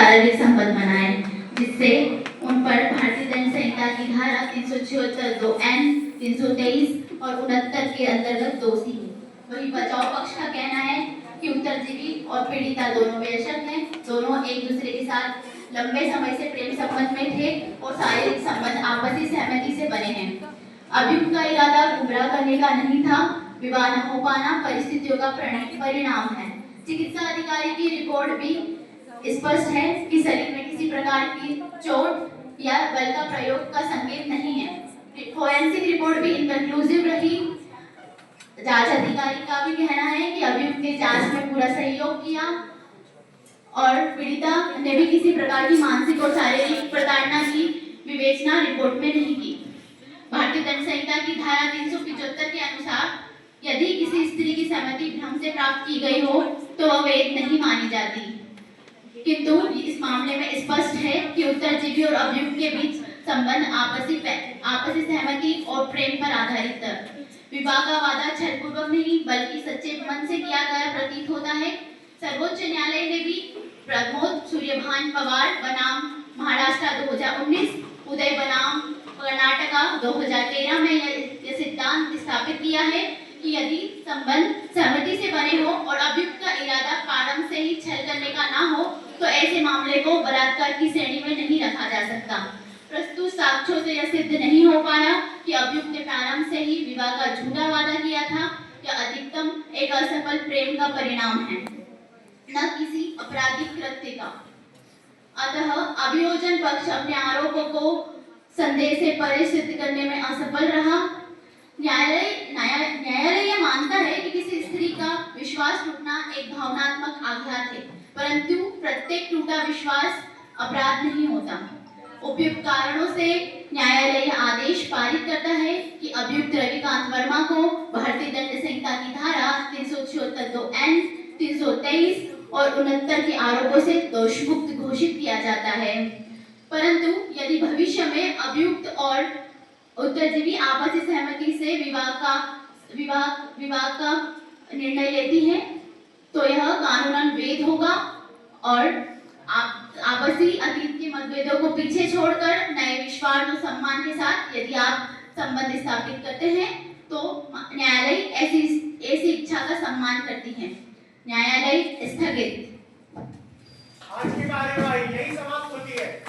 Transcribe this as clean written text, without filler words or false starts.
शारीरिक संबंध बनाए, जिससे उन पर भारतीय दंड संहिता की धारा 376 2N 323 और 69 के अंतर्गत दोषी है। वही बचाव पक्ष का कहना है कि उत्तरजीवी और पीड़िता दोनों बेशक हैं, दोनों एक दूसरे के साथ लंबे समय से प्रेम संबंध में थे और शारीरिक संबंध आपसी सहमति से बने हैं। अभियुक्त का इरादा गुमराह करने का नहीं था, विवाह न हो पाना परिस्थितियों का परिणाम है। चिकित्सा अधिकारी की रिपोर्ट भी स्पष्ट है कि शरीर में किसी प्रकार की चोट या बल का प्रयोग का संकेत नहीं है। फोरेंसिक रिपोर्ट भी इनकंक्लूसिव रही। जांच अधिकारी का भी कहना है कि अभियुक्त ने जांच में पूरा सहयोग किया और पीड़िता ने भी किसी प्रकार की मानसिक और शारीरिक प्रताड़ना की विवेचना रिपोर्ट में नहीं की। भारतीय दंड संहिता की धारा 375 के अनुसार यदि किसी स्त्री की सहमति भ्रम से प्राप्त की गई हो तो वह वैध नहीं मानी जाती, किंतु इस मामले में स्पष्ट है कि उत्तरजीवी और अभियुक्त के बीच संबंध आपसी सहमति और प्रेम पर आधारित था। विवाह का वादा छलपूर्वक नहीं बल्कि सच्चे मन से किया गया प्रतीत होता है। सर्वोच्च न्यायालय ने भी प्रमोद सूर्यभान पवार बनाम महाराष्ट्र 2019, उदय बनाम कर्नाटका 2013 में यह सिद्धांत स्थापित किया है कि यदि संबंध सहमति से बने हो और अभियुक्त का इरादा प्रारंभ से ही छल करने का ना हो तो ऐसे मामले को बलात्कार की श्रेणी में नहीं रखा जा सकता। प्रस्तुत साक्ष्यों से यह सिद्ध नहीं हो पाया कि अभियुक्त ने प्रारंभ से ही विवाह का झूठा वादा किया था या अधिकतम एक असफल प्रेम का परिणाम है, न किसी आपराधिक कृत्य का। अतः अभियोजन पक्ष अपने आरोपों को संदेह से परे सिद्ध करने में असफल रहा। न्यायालय यह मानता है कि किसी स्त्री का विश्वास टूटना एक भावनात्मक आघात है, परंतु प्रत्येक टूटा विश्वास अपराध नहीं होता। उपयुक्त कारणों से न्यायालय आदेश पारित करता है कि अभियुक्त रविकांत वर्मा को भारतीय दंड संहिता की धारा 376 2N 323 और 69 के आरोपों से दोषमुक्त घोषित किया जाता है। परंतु यदि भविष्य में अभियुक्त और उत्तरजीवी आपसी सहमति से विवाह का निर्णय लेती हैं तो यह कानूनन वैध होगा और आपसी अतीत के मतभेदों को पीछे छोड़कर नए विश्वास और सम्मान के साथ यदि आप संबंध स्थापित करते हैं तो न्यायालय ऐसी इच्छा का सम्मान करती है। न्यायालय स्थगित। आज की कार्यवाही यही समाप्त होती है।